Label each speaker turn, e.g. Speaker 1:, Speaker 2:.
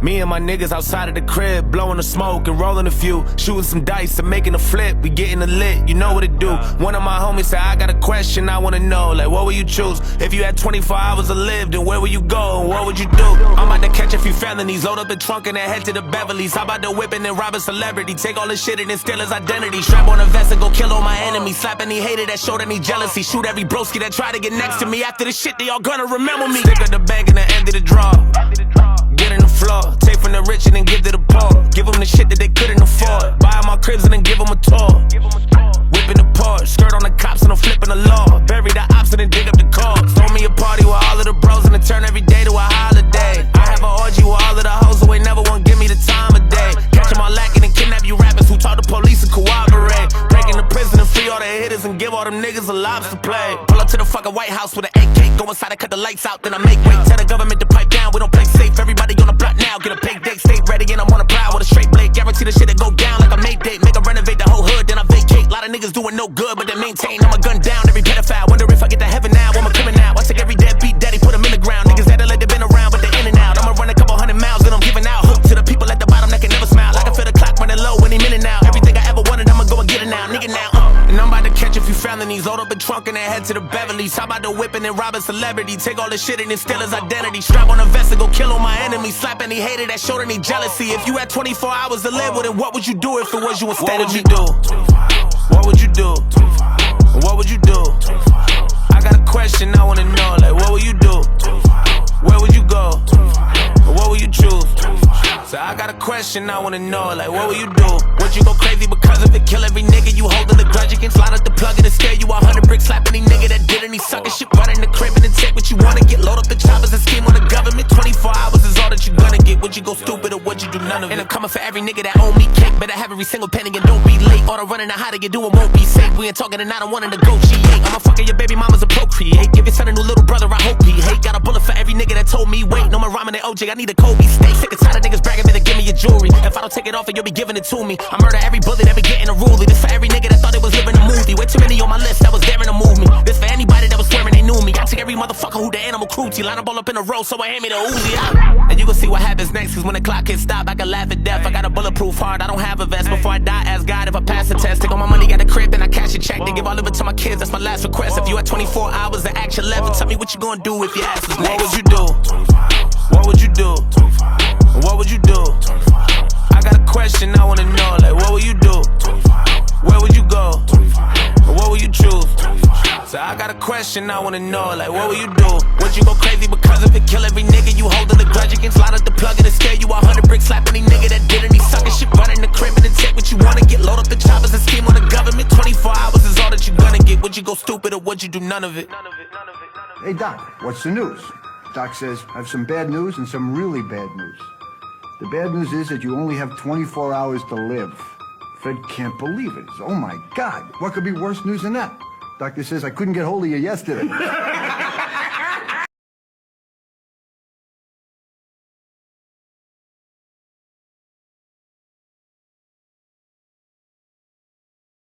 Speaker 1: Me and my niggas outside of the crib, blowing the smoke and rolling a few, shooting some dice and making a flip. We getting a lit, you know what it do. One of my homies said, I got a question, I wanna know, like what would you choose? If you had 24 hours to live, then where would you go and what would you do? I'm about to catch a few felonies, load up the trunk and then head to the Beverly's. How about the whip and then rob a celebrity? Take all his shit and then steal his identity. Strap on a vest and go kill all my enemies. Slap any hater that showed any jealousy. Shoot every broski that tried to get next to me. After this shit, they all gonna remember me. Stick at the bank and the end of the draw. Get in the floor, take from the rich and then give to the poor. Give them the shit that they couldn't afford. Buy my cribs and then give them a tour. Whipping the Porsche, skirt on the cops and I'm flipping the law. Bury the ops and then dig up the cars. Throw me a party with all of the bros and then turn every day to a holiday. I have an orgy with all of the hoes who ain't never wanna give me the time of day. Catch them all lacking and kidnap you rappers who taught the police to cooperate. Break into prison and free all the hitters and give all them niggas a lobster play. Pull up to the fucking White House with an AK. Go inside and cut the lights out, then I make way. Tell the government to pipe down, we don't play safe. Everybody on the block now, get a pay date. Stay ready and I'm on a prowl with a straight blade. Guarantee the shit that go down like a Mayday. Make a renovate the whole hood, then I vacate. Lot of niggas doing no good, but they maintain. I'ma gun down every pedophile. Wonder if I get to heaven now, I'm a criminal. I take every deadbeat daddy, put them in the ground. Niggas that let they been around, but they in and out. I'ma run a couple 100 miles, then I'm giving out. Hook to the people at the bottom that can never smile. I can feel the clock running low any minute now. Everything I ever wanted, I'ma go and get it now. Nigga now, and I'm about to catch a few felonies. Load up a trunk and then head to the Beverly's. How about the whip and then rob a celebrity? Take all this shit and then steal his identity. Strap on a vest and go kill all my enemies. Slap any hater that showed any jealousy. If you had 24 hours to live with it, what would you do if it was you instead of me? What would you do? What would you do? I got a question I wanna know, like what would you do? Where would you go? What would you choose? So I got a question I wanna know, like what would you do? Would you go crazy because of it? Kill every nigga you holding a grudge against? Line up the plug and scare you 100 bricks. Slap any nigga that did any sucker shit. Run in the crib and then take what you wanna get. Load up the choppers and scheme on the government. 24 hours is all that you gonna get. Would you go stupid or would you do none of it? And I'm coming for every nigga that owe me cake. Better have every single penny and don't be late. All the running and hiding you doing won't be safe. We ain't talking and I don't wanna negotiate. I'ma fucking your baby mamas and procreate. Give your son a new little brother, I hope he hate. Got a bullet for every nigga that told me wait. No more rhyming at OJ, I need a Kobe steak. Sick and tired of niggas bragging me to give me your jewelry. If I don't take it off, you'll be giving it to me. I murder every bully that be getting a rulie. This for every nigga that thought it was living a movie. Way too many on my list that was daring to move me. This for anybody that was swearing they knew me. I take every motherfucker who the animal cruelty. Line them all up in a row, so I hand me the Uzi out. And you gon' see what happens next, cause when the clock hits stop, I can laugh at death. I got a bulletproof heart, I don't have a vest. Before I die, ask God if I pass the test. Take all my money at the crib, then I cash a check. Then give all of it to my kids, that's my last request. If you had 24 hours to act your level, tell me what you gonna do if your ass was next. What would you do? What would you do? What would you do? I got a question I wanna know, like what would you do? Where would you go? What would you choose? So I got a question I wanna know, like what would you do? Would you go crazy because of it? Kill every nigga you holding a grudge against? Line up the plug and scare you 100 bricks. Slap any nigga that did any sucker shit. Run in the crib and then take what you wanna get. Load up the choppers and scheme on the government. 24 hours is all that you gonna get. Would you go stupid or would you do none of it?
Speaker 2: Hey, Doc, what's the news? Doc says, I have some bad news and some really bad news. The bad news is that you only have 24 hours to live. Fred can't believe it. Oh, my God. What could be worse news than that? Doctor says I couldn't get hold of you yesterday.